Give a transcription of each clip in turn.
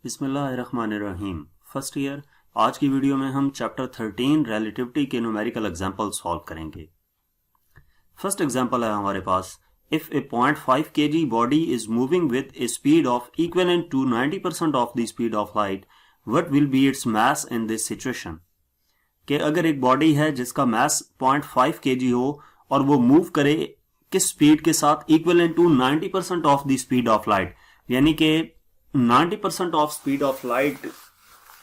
बिस्मिल्लाहिर्रहमानिर्रहीम। First year. आज की वीडियो में हम चैप्टर 13 रिलेटिविटी के न्यूमेरिकल एग्जांपल सॉल्व करेंगे। फर्स्ट एग्जांपल है हमारे पास, if a 0.5 kg body is moving with a speed of equivalent to 90% of the speed of light, what will be its mass in this situation. कि अगर एक body है जिसका मास 0.5 kg हो और वो मूव करे किस स्पीड के साथ, equivalent to 90% of the speed of light, यानी कि 90% ऑफ स्पीड ऑफ लाइट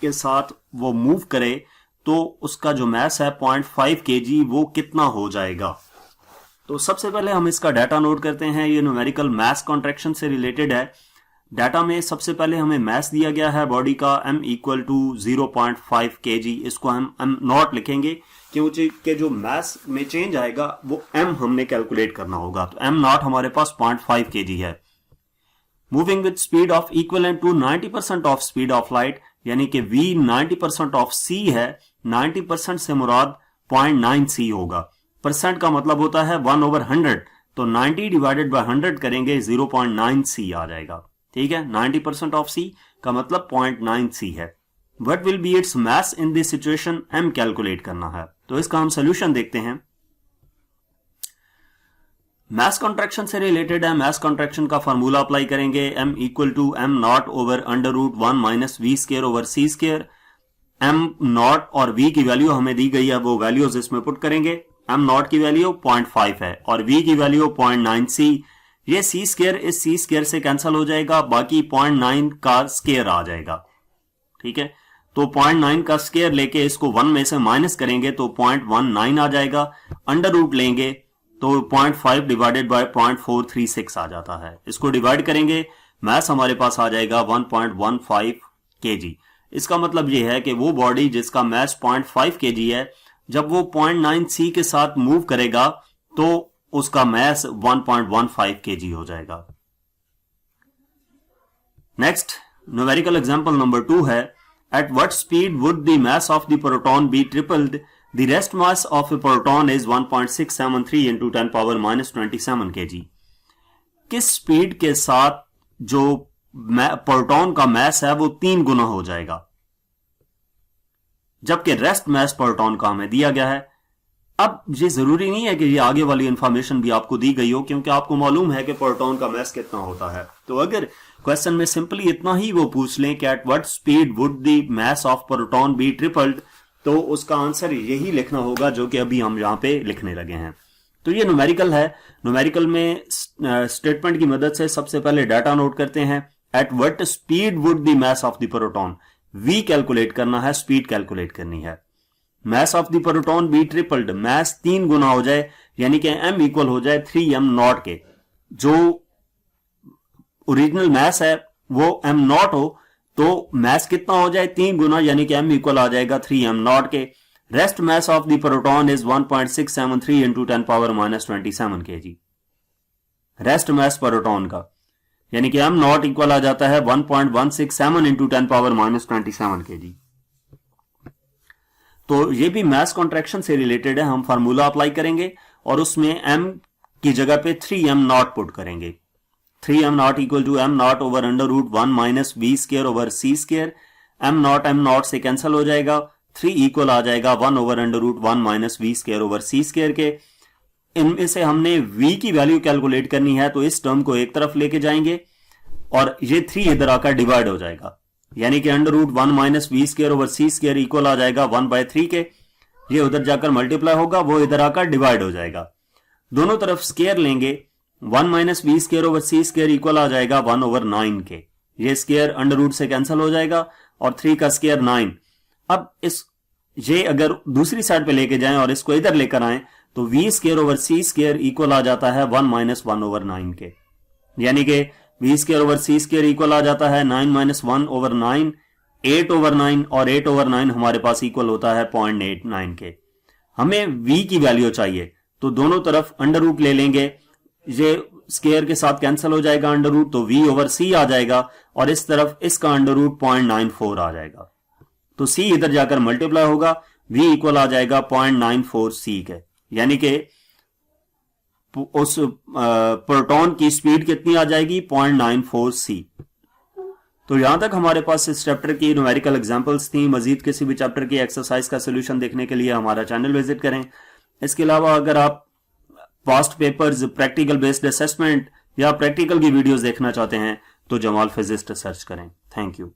के साथ वो मूव करे, तो उसका जो मास है 0.5 kg वो कितना हो जाएगा। तो सबसे पहले हम इसका डाटा नोट करते हैं। ये न्यूमेरिकल मास कॉन्ट्रैक्शन से रिलेटेड है। डाटा में सबसे पहले हमें मास दिया गया है बॉडी का m इक्वल टू 0.5 kg। इसको हम m नॉट लिखेंगे क्योंकि जो मास में चेंज आएगा वो m हमने कैलकुलेट करना होगा। तो m नॉट हमारे पास 0.5 kg है। Moving with speed of equivalent to 90% of speed of light, यानी कि v 90% ऑफ c है। 90% से मुराद 0.9 c होगा। परसेंट का मतलब होता है 1/100, तो 90 डिवाइडेड बाय 100 करेंगे 0.9 c आ जाएगा। ठीक है, 90% ऑफ c का मतलब 0.9 c है। What will be its mass in this situation, m calculate करना है। तो इसका हम सोल्यूशन देखते हैं। मास कॉन्ट्रैक्शन से रिलेटेड है। मास कॉन्ट्रैक्शन का फार्मूला अप्लाई करेंगे। m equal to m naught over √1 minus v square over c square. m naught और v की वैल्यू हमें दी गई है, वो वैल्यूज इसमें पुट करेंगे। m नॉट की वैल्यू 0.5 है और v की वैल्यू 0.9 c। ये c स्क्वायर इस c स्क्वायर से कैंसिल हो जाएगा, बाकी 0.9 का स्क्वायर आ जाएगा। ठीक है, तो 0.9 का स्क्वायर लेके इसको 1 में से माइनस करेंगे तो 0.19 आ जाएगा। अंडर रूट लेंगे तो 0.5 डिवाइडेड बाय 0.436 आ जाता है। इसको डिवाइड करेंगे, मास हमारे पास आ जाएगा 1.15 kg। इसका मतलब यह है कि वो बॉडी जिसका मास 0.5 kg है, जब वो 0.9 c के साथ मूव करेगा तो उसका मास 1.15 kg हो जाएगा। नेक्स्ट न्यूमेरिकल एग्जांपल नंबर 2 है, at what speed would the mass of the proton be tripled. The rest mass of a proton is 1.673 into 10 power minus 27 kg। किस स्पीड के साथ जो प्रोटॉन का मास है वो 3 गुना हो जाएगा, जबकि रेस्ट मास प्रोटॉन का हमें दिया गया है। अब ये जरूरी नहीं है कि ये आगे वाली इंफॉर्मेशन भी आपको दी गई हो, क्योंकि आपको मालूम है कि प्रोटॉन का मास कितना होता है। तो अगर क्वेश्चन में सिंपली इतना ही वो पूछ लें कि at what speed would the mass of proton be tripled, तो उसका आंसर यही लिखना होगा जो कि अभी हम यहां पे लिखने लगे हैं। तो ये न्यूमेरिकल है। न्यूमेरिकल में स्टेटमेंट की मदद से सबसे पहले डाटा नोट करते हैं। At what speed would the mass of the proton, v calculate करना है, स्पीड कैलकुलेट करनी है। Mass of the proton be tripled, mass 3 गुना हो जाए, यानी कि m इक्वल हो जाए 3m नॉट के। जो ओरिजिनल मास है वो m नॉट हो तो मास कितना हो जाए 3 गुना, यानी कि m इक्वल आ जाएगा 3m नॉट के। Rest mass of the proton is 1.673 into 10 power minus 27 kg। Rest mass proton का, यानी कि m नॉट इक्वल आ जाता है 1.167 इंटू 10 पावर माइनस 27 kg। तो ये भी मास कॉन्ट्रैक्शन से रिलेटेड है। हम फार्मूला अप्लाई करेंगे और उसमें m की जगह पे 3m नॉट पुट करेंगे। 3m naught equal to m naught over √1 minus v square over c square. m naught से कैंसिल हो जाएगा, 3 इक्वल आ जाएगा 1 over √1 minus v square over c square के। इनमें से हमने v की वैल्यू कैलकुलेट करनी है, तो इस टर्म को एक तरफ लेके जाएंगे और ये 3 इधर आकर डिवाइड हो जाएगा, यानी कि √1 minus v square over c square equal आ जाएगा 1/3 के। ये उधर जाकर मल्टीप्लाई होगा, वो इधर आकर डिवाइड हो जाएगा। दोनों तरफ स्क्वायर लेंगे, 1 minus v square over c square equal आ जाएगा 1/9 के। ये स्क्वायर अंडर रूट से कैंसिल हो जाएगा और 3 का स्क्वायर 9। अब ये अगर दूसरी साइड पे लेके जाएं और इसको इधर लेकर आएं तो v square over c square equal आ जाता है 1 माइनस 1/9 के, यानी कि v square over c square equal आ जाता है 9 माइनस 1/9, 8/9, और 8/9 हमारे पास इक्वल होता है 0.89 के। हमें v की वैल्यू चाहिए, तो दोनों तरफ अंडर रूट ले लेंगे। ये स्क्वायर के साथ कैंसिल हो जाएगा अंडर रूट, तो v ओवर c आ जाएगा और इस तरफ इसका अंडर रूट 0.94 आ जाएगा। तो c इधर जाकर मल्टीप्लाई होगा, v इक्वल आ जाएगा 0.94 c के, यानी कि उस प्रोटॉन की स्पीड कितनी आ जाएगी 0.94 c। तो यहां तक हमारे पास इस चैप्टर की न्यूमेरिकल एग्जांपल्स थी। मजीद किसी भी चैप्टर की एक्सरसाइज का सोल्यूशन देखने के लिए हमारा चैनल विजिट करें। इसके अलावा अगर आप past papers, practical based assessment या प्रैक्टिकल की वीडियोस देखना चाहते हैं तो जमाल फिजिस्ट सर्च करें। Thank you.